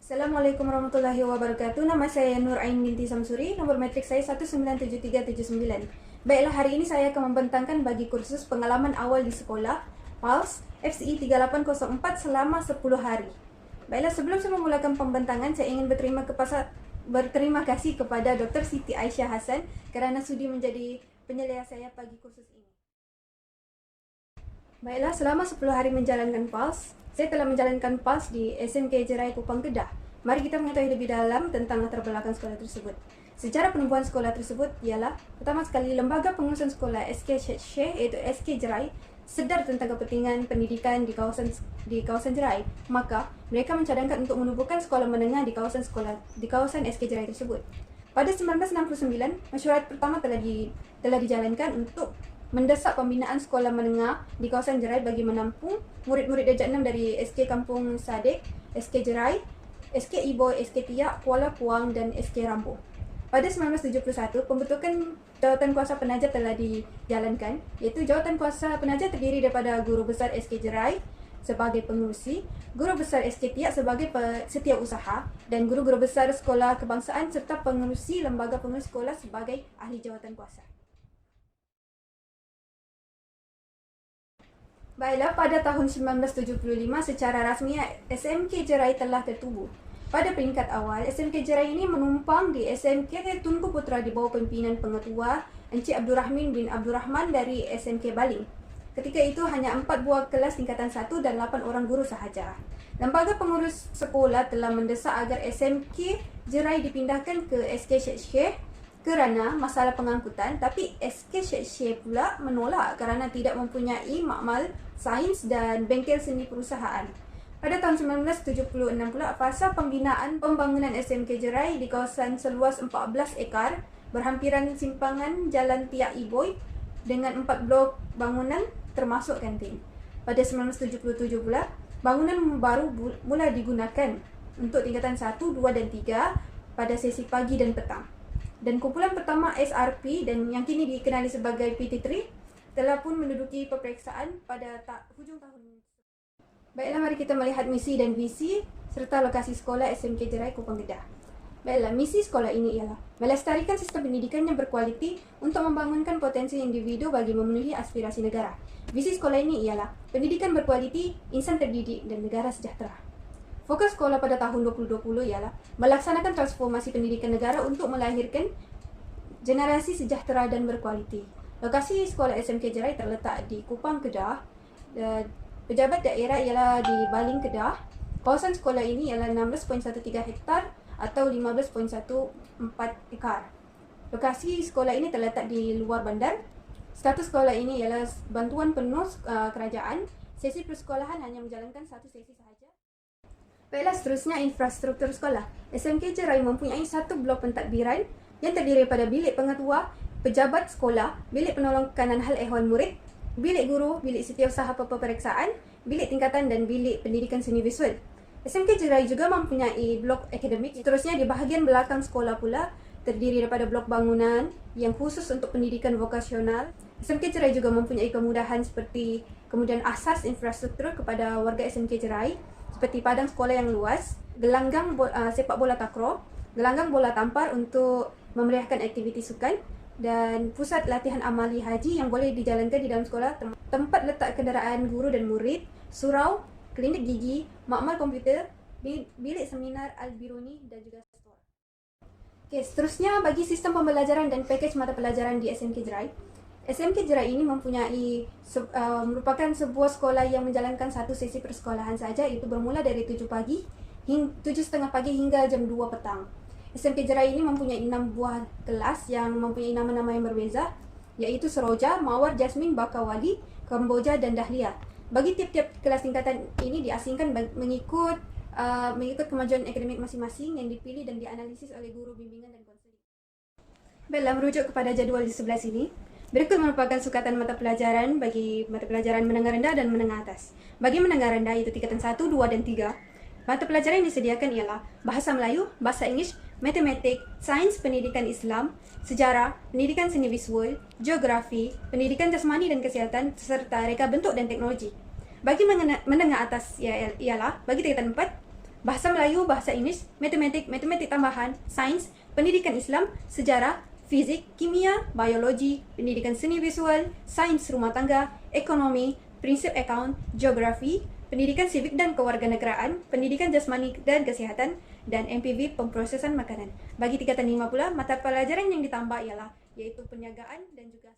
Assalamualaikum warahmatullahi wabarakatuh. Nama saya Nur Ain binti Samsuri. Nomor metrik saya 197379. Baiklah, hari ini saya akan membentangkan bagi kursus pengalaman awal di sekolah PALS FCI 3804 selama 10 hari. Baiklah, sebelum saya memulakan pembentangan, saya ingin berterima kasih kepada Dr. Siti Aisyah Hassan kerana sudi menjadi penyelia saya pagi kursus ini. Baiklah, selama 10 hari menjalankan PALS, saya telah menjalankan PALS di SMK Jerai Kupang Kedah. Mari kita mengetahui lebih dalam tentang latar belakang sekolah tersebut. Sejarah penubuhan sekolah tersebut ialah, pertama sekali, Lembaga Pengurusan Sekolah SK Syekh iaitu SK Jerai sedar tentang kepentingan pendidikan di kawasan Jerai. Maka mereka mencadangkan untuk menubuhkan sekolah menengah di kawasan SK Jerai tersebut. Pada 1969, mesyuarat pertama telah dijalankan untuk mendesak pembinaan sekolah menengah di kawasan Jerai bagi menampung murid-murid darjah 6 dari SK Kampung Sadek, SK Jerai, SK Iboy, SK Tiak, Kuala Puang dan SK Rambo. Pada 1971, pembentukan Jawatan Kuasa Penaja telah dijalankan, iaitu Jawatan Kuasa Penaja terdiri daripada Guru Besar SK Jerai sebagai pengurusi, Guru Besar SK Tiak sebagai setiausaha dan Guru-Guru Besar Sekolah Kebangsaan serta pengurusi Lembaga Pengurus Sekolah sebagai ahli jawatan kuasa. Baiklah, pada tahun 1975 secara rasmi SMK Jerai telah tertubuh. Pada peringkat awal, SMK Jerai ini menumpang di SMK Tunku Putra di bawah pimpinan Pengetua Encik Abdul Rahmin bin Abdul Rahman dari SMK Baling. Ketika itu hanya 4 buah kelas tingkatan 1 dan 8 orang guru sahaja. Lembaga pengurus sekolah telah mendesak agar SMK Jerai dipindahkan ke SK Syekh kerana masalah pengangkutan, tapi SK Syekh pula menolak kerana tidak mempunyai makmal sains dan bengkel seni perusahaan. Pada tahun 1976 pula, fasa pembinaan pembangunan SMK Jerai di kawasan seluas 14 ekar berhampiran simpangan Jalan Tiak Iboy dengan 4 blok bangunan termasuk kantin. Pada 1977 pula, bangunan baru mula digunakan untuk tingkatan 1, 2 dan 3 pada sesi pagi dan petang. Dan kumpulan pertama SRP dan yang kini dikenali sebagai PT3 telah pun menduduki peperiksaan pada hujung tahun. Baiklah, mari kita melihat misi dan visi serta lokasi sekolah SMK Jerai Kupang Kedah. Baiklah, misi sekolah ini ialah melestarikan sistem pendidikan yang berkualiti untuk membangunkan potensi individu bagi memenuhi aspirasi negara. Visi sekolah ini ialah pendidikan berkualiti, insan terdidik dan negara sejahtera. Fokus sekolah pada tahun 2020 ialah melaksanakan transformasi pendidikan negara untuk melahirkan generasi sejahtera dan berkualiti. Lokasi sekolah SMK Jerai terletak di Kupang Kedah. Pejabat daerah ialah di Baling Kedah. Kawasan sekolah ini ialah 16.13 hektar atau 15.14 ekar. Lokasi sekolah ini terletak di luar bandar. Status sekolah ini ialah bantuan penuh kerajaan. Sesi persekolahan hanya menjalankan 1 sesi sahaja. Baiklah, seterusnya infrastruktur sekolah. SMK Jerai mempunyai 1 blok pentadbiran yang terdiri daripada bilik pengetua, pejabat sekolah, bilik penolong kanan hal ehwal murid, bilik guru, bilik setiausaha peperiksaan, bilik tingkatan dan bilik pendidikan seni visual. SMK Jerai juga mempunyai blok akademik. Seterusnya di bahagian belakang sekolah pula terdiri daripada blok bangunan yang khusus untuk pendidikan vokasional. SMK Jerai juga mempunyai kemudahan seperti kemudahan asas infrastruktur kepada warga SMK Jerai seperti padang sekolah yang luas, gelanggang sepak bola takraw, gelanggang bola tampar untuk memeriahkan aktiviti sukan dan pusat latihan amali haji yang boleh dijalankan di dalam sekolah, tempat letak kenderaan guru dan murid, surau, klinik gigi, makmal komputer, bilik seminar Al-Biruni dan juga store. Okey, seterusnya bagi sistem pembelajaran dan pakej mata pelajaran di SMK Jerai. SMK Jerai ini merupakan sebuah sekolah yang menjalankan 1 sesi persekolahan saja, iaitu bermula dari 7.30 pagi hingga jam 2 petang. SMK Jerai ini mempunyai 6 buah kelas yang mempunyai nama-nama yang berbeza, iaitu Seroja, Mawar, Jasmine, Bakawali, Kamboja dan Dahlia. Bagi tiap-tiap kelas tingkatan ini diasingkan mengikut kemajuan akademik masing-masing yang dipilih dan dianalisis oleh guru bimbingan dan konseling. Baiklah, merujuk kepada jadual di sebelah sini. Berikut merupakan sukatan mata pelajaran bagi mata pelajaran menengah rendah dan menengah atas. Bagi menengah rendah iaitu tingkatan 1, 2 dan 3, mata pelajaran yang disediakan ialah Bahasa Melayu, Bahasa Inggeris, Matematik, Sains Pendidikan Islam, Sejarah, Pendidikan Seni Visual, Geografi, Pendidikan Jasmani dan Kesihatan serta Reka Bentuk dan Teknologi. Bagi menengah atas ialah bagi tingkatan 4, bahasa Melayu, bahasa Inggeris, matematik, matematik tambahan, sains, pendidikan Islam, sejarah, fizik, kimia, biologi, pendidikan seni visual, sains rumah tangga, ekonomi, prinsip akaun, geografi, pendidikan sivik dan kewarganegaraan, pendidikan jasmani dan kesihatan, dan MPV pemprosesan makanan. Bagi tingkatan 5 pula, mata pelajaran yang ditambah ialah yaitu perniagaan dan juga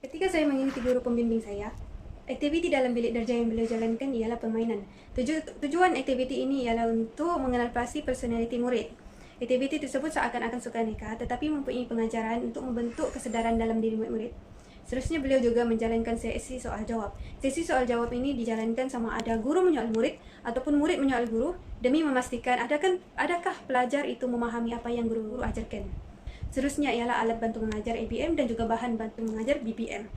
ketika saya mengikuti guru pembimbing saya, aktiviti dalam bilik darjah yang beliau jalankan ialah permainan. Tujuan aktiviti ini ialah untuk mengenal pasti personaliti murid. Aktiviti tersebut seakan-akan sukaneka, tetapi mempunyai pengajaran untuk membentuk kesedaran dalam diri murid-murid. Seterusnya beliau juga menjalankan sesi soal jawab. Sesi soal jawab ini dijalankan sama ada guru menyoal murid ataupun murid menyoal guru demi memastikan adakah pelajar itu memahami apa yang guru ajarkan. Seterusnya ialah alat bantu mengajar ABM dan juga bahan bantu mengajar BBM.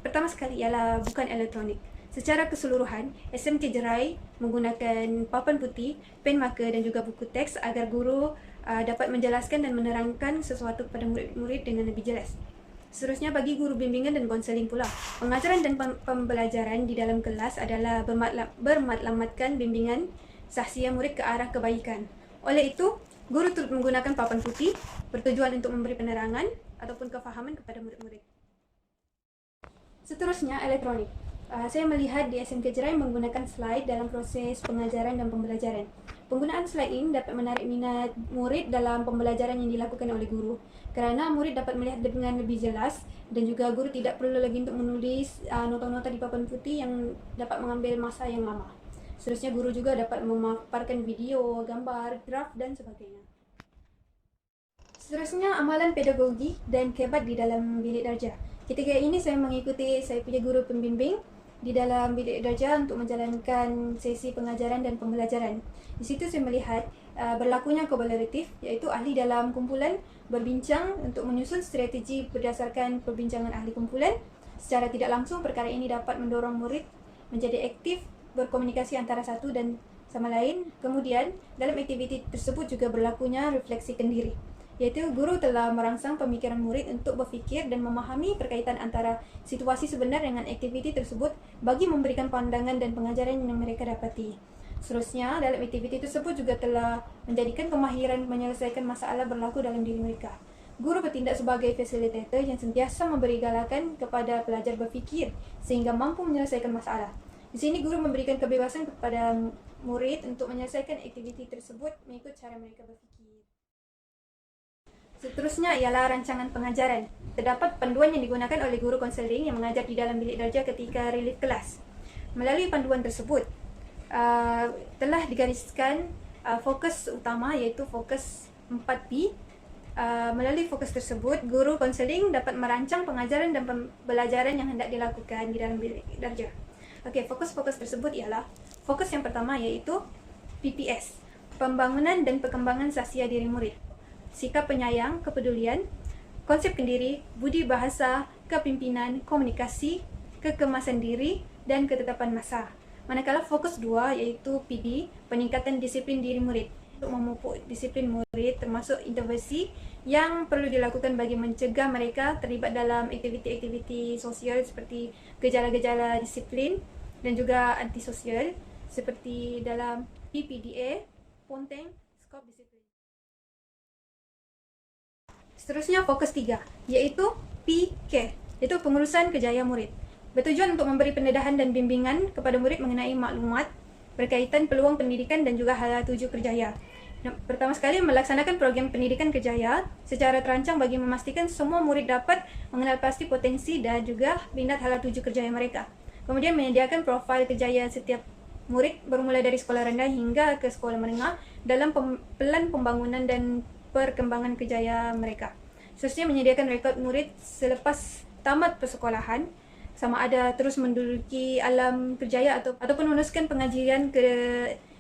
Pertama sekali ialah bukan elektronik. Secara keseluruhan, SMK Jerai menggunakan papan putih, pen marker dan juga buku teks agar guru dapat menjelaskan dan menerangkan sesuatu kepada murid-murid dengan lebih jelas. Seterusnya bagi guru bimbingan dan konseling pula, pengajaran dan pembelajaran di dalam kelas adalah bermatlamatkan bimbingan sahsia murid ke arah kebaikan. Oleh itu, guru turut menggunakan papan putih bertujuan untuk memberi penerangan ataupun kefahaman kepada murid-murid. Seterusnya, elektronik. Saya melihat di SMK Jerai menggunakan slide dalam proses pengajaran dan pembelajaran. Penggunaan slide ini dapat menarik minat murid dalam pembelajaran yang dilakukan oleh guru, kerana murid dapat melihat dengan lebih jelas dan juga guru tidak perlu lagi untuk menulis nota-nota di papan putih yang dapat mengambil masa yang lama. Seterusnya, guru juga dapat memaparkan video, gambar, graf dan sebagainya. Seterusnya, amalan pedagogi dan kebat di dalam bilik darjah. Ketika ini saya mengikuti saya punya guru pembimbing di dalam bilik darjah untuk menjalankan sesi pengajaran dan pembelajaran. Di situ saya melihat berlakunya kolaboratif, iaitu ahli dalam kumpulan berbincang untuk menyusun strategi berdasarkan perbincangan ahli kumpulan. Secara tidak langsung, perkara ini dapat mendorong murid menjadi aktif berkomunikasi antara satu dan sama lain. Kemudian, dalam aktiviti tersebut juga berlakunya refleksikan diri, iaitu guru telah merangsang pemikiran murid untuk berfikir dan memahami perkaitan antara situasi sebenar dengan aktiviti tersebut bagi memberikan pandangan dan pengajaran yang mereka dapati. Seterusnya, dalam aktiviti tersebut juga telah menjadikan kemahiran menyelesaikan masalah berlaku dalam diri mereka. Guru bertindak sebagai fasilitator yang sentiasa memberi galakan kepada pelajar berfikir sehingga mampu menyelesaikan masalah. Di sini guru memberikan kebebasan kepada murid untuk menyelesaikan aktiviti tersebut mengikut cara mereka berfikir. Seterusnya ialah rancangan pengajaran. Terdapat panduan yang digunakan oleh guru konseling yang mengajar di dalam bilik darjah ketika relief kelas. Melalui panduan tersebut, telah digariskan fokus utama, iaitu fokus 4P. Melalui fokus tersebut, guru konseling dapat merancang pengajaran dan pembelajaran yang hendak dilakukan di dalam bilik darjah. Okey, fokus-fokus tersebut ialah fokus yang pertama, iaitu PPS, pembangunan dan perkembangan sahsia diri murid. Sikap penyayang, kepedulian, konsep kendiri, budi bahasa, kepimpinan, komunikasi, kekemasan diri dan ketetapan masa. Manakala fokus 2 iaitu PD, peningkatan disiplin diri murid. Untuk memupuk disiplin murid termasuk intervensi yang perlu dilakukan bagi mencegah mereka terlibat dalam aktiviti-aktiviti sosial seperti gejala-gejala disiplin dan juga antisosial seperti dalam PPDA, Ponteng, Skop Disiplin. Seterusnya fokus 3, iaitu PK, iaitu pengurusan kejayaan murid. Bertujuan untuk memberi pendedahan dan bimbingan kepada murid mengenai maklumat berkaitan peluang pendidikan dan juga hala tuju kerjaya. Pertama sekali, melaksanakan program pendidikan kerjaya secara terancang bagi memastikan semua murid dapat mengenal pasti potensi dan juga minat hala tuju kerjaya mereka. Kemudian menyediakan profil kerjaya setiap murid bermula dari sekolah rendah hingga ke sekolah menengah dalam pelan pembangunan dan perkembangan kerjaya mereka. Seterusnya, menyediakan rekod murid selepas tamat persekolahan sama ada terus menduduki alam kerjaya ataupun meneruskan pengajian ke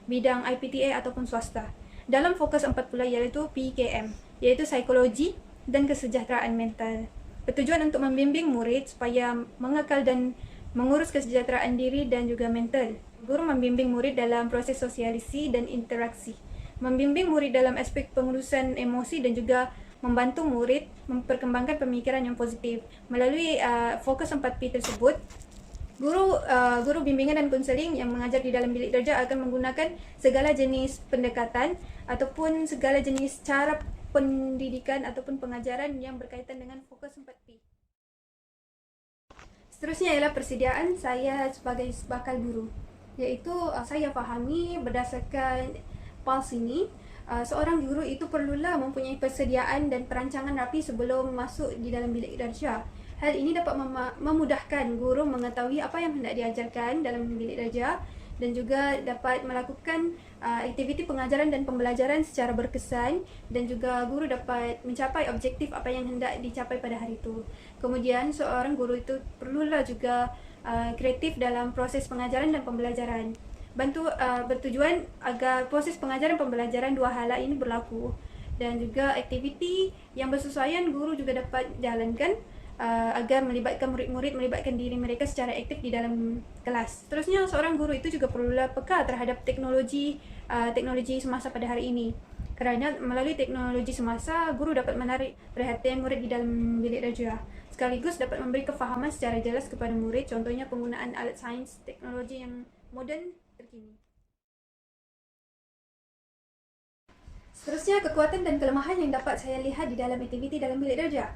bidang IPTA ataupun swasta. Dalam fokus 4 pula iaitu PKM, iaitu psikologi dan kesejahteraan mental. Bertujuan untuk membimbing murid supaya mengekal dan mengurus kesejahteraan diri dan juga mental. Guru membimbing murid dalam proses sosialisasi dan interaksi. Membimbing murid dalam aspek pengurusan emosi dan juga membantu murid memperkembangkan pemikiran yang positif. Melalui fokus 4P tersebut, guru bimbingan dan konseling yang mengajar di dalam bilik darjah akan menggunakan segala jenis pendekatan ataupun segala jenis cara pendidikan ataupun pengajaran yang berkaitan dengan fokus 4P. Seterusnya ialah persediaan saya sebagai bakal guru, iaitu saya fahami berdasarkan PALS ini, seorang guru itu perlulah mempunyai persediaan dan perancangan rapi sebelum masuk di dalam bilik darjah. Hal ini dapat memudahkan guru mengetahui apa yang hendak diajarkan dalam bilik darjah dan juga dapat melakukan aktiviti pengajaran dan pembelajaran secara berkesan, dan juga guru dapat mencapai objektif apa yang hendak dicapai pada hari itu. Kemudian seorang guru itu perlulah juga kreatif dalam proses pengajaran dan pembelajaran. Bertujuan agar proses pengajaran pembelajaran dua hala ini berlaku, dan juga aktiviti yang bersesuaian guru juga dapat jalankan agar melibatkan murid-murid, melibatkan diri mereka secara aktif di dalam kelas. Seterusnya, seorang guru itu juga perlulah peka terhadap teknologi semasa pada hari ini. Kerana melalui teknologi semasa, guru dapat menarik perhatian murid di dalam bilik darjah, sekaligus dapat memberi kefahaman secara jelas kepada murid, contohnya penggunaan alat sains teknologi yang moden terkini. Seterusnya, kekuatan dan kelemahan yang dapat saya lihat di dalam aktiviti dalam bilik darjah.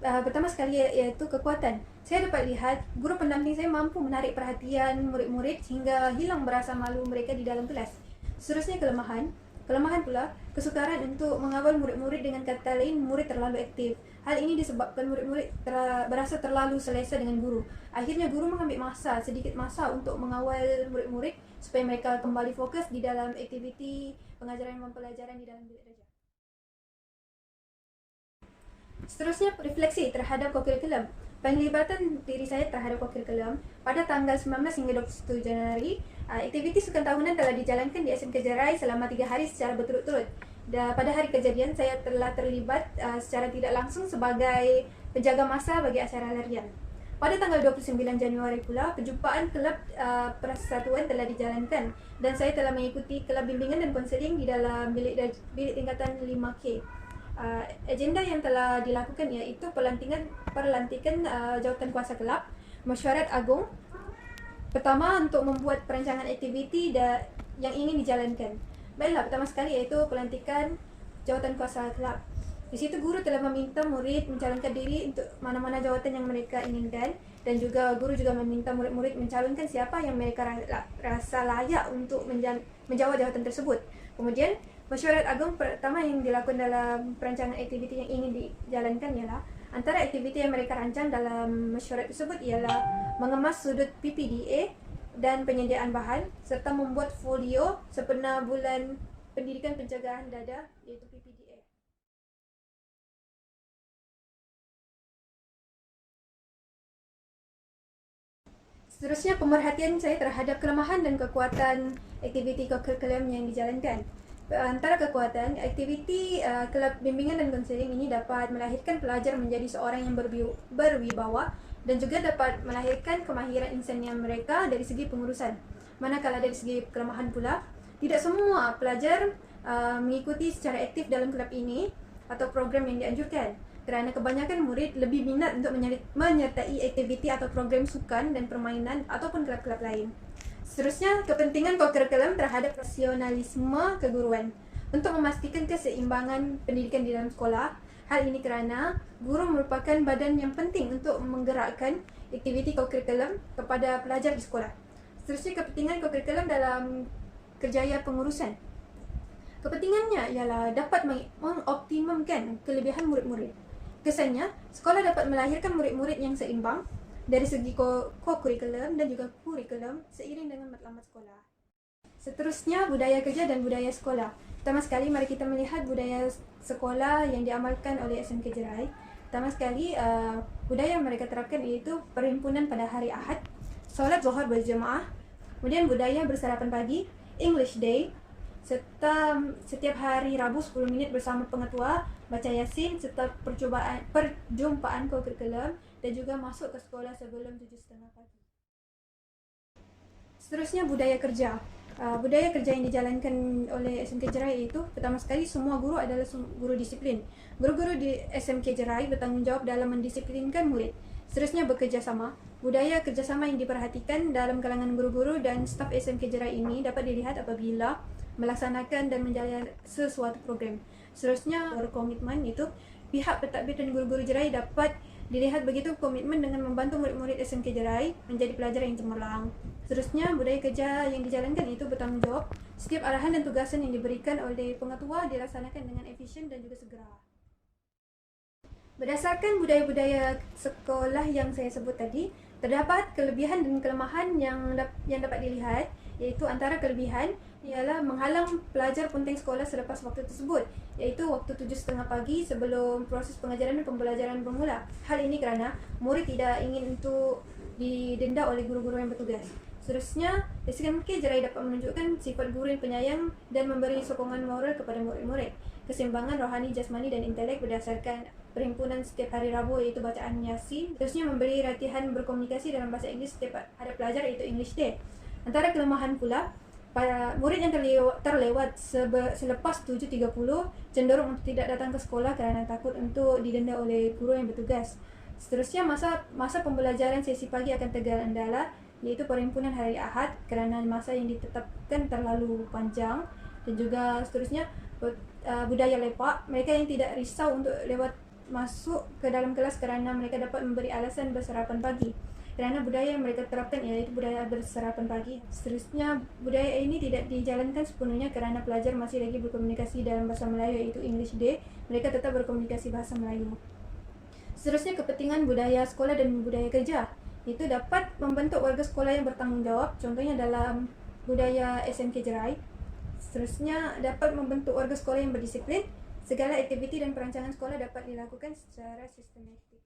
Pertama sekali iaitu kekuatan. Saya dapat lihat guru pendamping saya mampu menarik perhatian murid-murid sehingga hilang berasa malu mereka di dalam kelas. Seterusnya, kelemahan. Kelemahan pula, kesukaran untuk mengawal murid-murid, dengan kata lain, murid terlalu aktif. Hal ini disebabkan murid-murid berasa terlalu selesa dengan guru. Akhirnya guru mengambil sedikit masa untuk mengawal murid-murid supaya mereka kembali fokus di dalam aktiviti pengajaran dan pembelajaran di dalam bilik darjah. Seterusnya, refleksi terhadap kokurikulum. Penglibatan diri saya terhadap kokurikulum pada tanggal 19 hingga 21 Januari, aktiviti sukan tahunan telah dijalankan di SMK Jerai selama 3 hari secara berturut-turut. Pada hari kejadian, saya telah terlibat secara tidak langsung sebagai penjaga masa bagi acara larian. Pada tanggal 29 Januari pula, perjumpaan kelab persatuan telah dijalankan, dan saya telah mengikuti kelab bimbingan dan konseling di dalam bilik tingkatan 5K. Agenda yang telah dilakukan iaitu perlantikan jawatan kuasa kelab, mesyuarat agung. Pertama, untuk membuat perancangan aktiviti yang ingin dijalankan. Baiklah, pertama sekali iaitu pelantikan jawatan kuasa kelab. Di situ guru telah meminta murid mencalonkan diri untuk mana-mana jawatan yang mereka inginkan, dan juga guru juga meminta murid-murid mencalonkan siapa yang mereka rasa layak untuk menjawab jawatan tersebut. Kemudian, mesyuarat agung pertama yang dilakukan dalam perancangan aktiviti yang ingin dijalankan ialah, antara aktiviti yang mereka rancang dalam mesyuarat tersebut ialah mengemas sudut PPDA dan penyediaan bahan, serta membuat folio sempena bulan pendidikan pencegahan dada, iaitu PPDA. Seterusnya, pemerhatian saya terhadap kelemahan dan kekuatan aktiviti kokurikulum yang dijalankan. Antara kekuatan, aktiviti kelab bimbingan dan konseling ini dapat melahirkan pelajar menjadi seorang yang berwibawa dan juga dapat melahirkan kemahiran insania mereka dari segi pengurusan. Manakala dari segi kelemahan pula, tidak semua pelajar mengikuti secara aktif dalam kelab ini atau program yang dianjurkan, kerana kebanyakan murid lebih minat untuk menyertai aktiviti atau program sukan dan permainan ataupun kelab-kelab lain. Seterusnya, kepentingan kokurikulum terhadap profesionalisme keguruan. Untuk memastikan keseimbangan pendidikan di dalam sekolah, hal ini kerana guru merupakan badan yang penting untuk menggerakkan aktiviti kokurikulum kepada pelajar di sekolah. Seterusnya, kepentingan kokurikulum dalam kerjaya pengurusan. Kepentingannya ialah dapat mengoptimumkan kelebihan murid-murid. Kesannya, sekolah dapat melahirkan murid-murid yang seimbang dari segi kokurikulum dan juga kurikulum seiring dengan matlamat sekolah. Seterusnya, budaya kerja dan budaya sekolah. Pertama sekali, mari kita melihat budaya sekolah yang diamalkan oleh SMK Jerai. Pertama sekali, budaya yang mereka terapkan iaitu perhimpunan pada hari Ahad, solat Zuhur berjemaah, kemudian budaya bersarapan pagi, English Day, serta setiap hari Rabu 10 minit bersama pengetua, baca Yasin, serta perjumpaan co-curriculum dan juga masuk ke sekolah sebelum 7.30 pagi. Seterusnya budaya kerja. Budaya kerja yang dijalankan oleh SMK Jerai itu pertama sekali semua guru adalah guru disiplin. Guru-guru di SMK Jerai bertanggungjawab dalam mendisiplinkan murid. Seterusnya bekerjasama. Budaya kerjasama yang diperhatikan dalam kalangan guru-guru dan staf SMK Jerai ini dapat dilihat apabila melaksanakan dan menjalankan sesuatu program. Seterusnya berkomitmen itu pihak pentadbir dan guru-guru Jerai dapat dilihat begitu komitmen dengan membantu murid-murid SMK Jerai menjadi pelajar yang cemerlang. Seterusnya, budaya kerja yang dijalankan itu bertanggungjawab. Setiap arahan dan tugasan yang diberikan oleh pengetua dilaksanakan dengan efisien dan juga segera. Berdasarkan budaya-budaya sekolah yang saya sebut tadi, terdapat kelebihan dan kelemahan yang dapat dilihat, iaitu antara kelebihan ialah menghalang pelajar punteng sekolah selepas waktu tersebut, iaitu waktu 7.30 pagi sebelum proses pengajaran dan pembelajaran bermula. Hal ini kerana murid tidak ingin untuk didenda oleh guru-guru yang bertugas. Seterusnya, SMK Jerai dapat menunjukkan sifat guru yang penyayang dan memberi sokongan moral kepada murid-murid. Keseimbangan rohani, jasmani dan intelek berdasarkan perhimpunan setiap hari Rabu iaitu bacaan Yasin. Seterusnya, memberi latihan berkomunikasi dalam bahasa Inggeris setiap ada pelajar iaitu English Day. Antara kelemahan pula, para murid yang terlewat selepas 7.30 cenderung untuk tidak datang ke sekolah kerana takut untuk didenda oleh guru yang bertugas. Seterusnya, masa pembelajaran sesi pagi akan tergendala, iaitu perhimpunan hari Ahad kerana masa yang ditetapkan terlalu panjang, dan juga seterusnya budaya lepak. Mereka yang tidak risau untuk lewat masuk ke dalam kelas kerana mereka dapat memberi alasan bersarapan pagi. Kerana budaya yang mereka terapkan iaitu budaya bersarapan pagi. Seterusnya, budaya ini tidak dijalankan sepenuhnya kerana pelajar masih lagi berkomunikasi dalam bahasa Melayu iaitu English Day. Mereka tetap berkomunikasi bahasa Melayu. Seterusnya, kepentingan budaya sekolah dan budaya kerja. Itu dapat membentuk warga sekolah yang bertanggungjawab, contohnya dalam budaya SMK Jerai. Seterusnya, dapat membentuk warga sekolah yang berdisiplin. Segala aktiviti dan perancangan sekolah dapat dilakukan secara sistematik.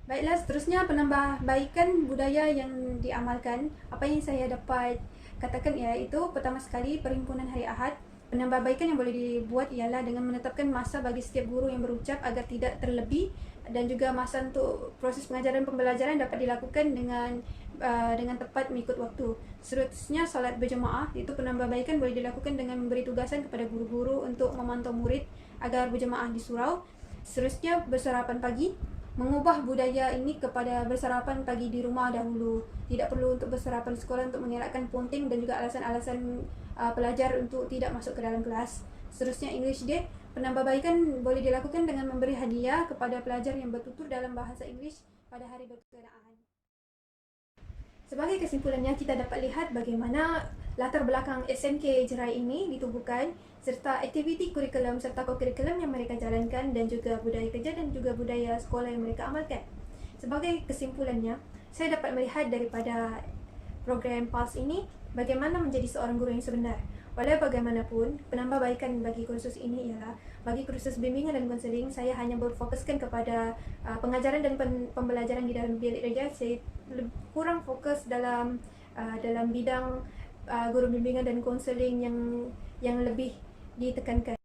Baiklah, seterusnya penambahbaikan budaya yang diamalkan. Apa yang saya dapat katakan iaitu pertama sekali perhimpunan hari Ahad. Penambahbaikan yang boleh dibuat ialah dengan menetapkan masa bagi setiap guru yang berucap agar tidak terlebih, dan juga masa untuk proses pengajaran pembelajaran dapat dilakukan dengan tepat mengikut waktu. Seterusnya, solat berjemaah, itu penambahbaikan boleh dilakukan dengan memberi tugasan kepada guru-guru untuk memantau murid agar berjemaah di surau. Seterusnya, bersarapan pagi, mengubah budaya ini kepada bersarapan pagi di rumah dahulu. Tidak perlu untuk bersarapan di sekolah untuk mengelakkan ponting dan juga alasan-alasan pelajar untuk tidak masuk ke dalam kelas. Seterusnya, English Day, penambahbaikan boleh dilakukan dengan memberi hadiah kepada pelajar yang bertutur dalam bahasa Inggeris pada hari berkenaan. Sebagai kesimpulannya, kita dapat lihat bagaimana latar belakang SMK Jerai ini ditubuhkan, serta aktiviti kurikulum serta co-curriculum yang mereka jalankan, dan juga budaya kerja dan juga budaya sekolah yang mereka amalkan. Sebagai kesimpulannya, saya dapat melihat daripada program PULSE ini bagaimana menjadi seorang guru yang sebenar. Walau bagaimanapun, penambahbaikan bagi kursus ini ialah bagi kursus bimbingan dan konseling, saya hanya berfokuskan kepada pengajaran dan pembelajaran di dalam bilik kerja. Saya kurang fokus dalam bidang guru bimbingan dan konseling yang lebih ditekankan.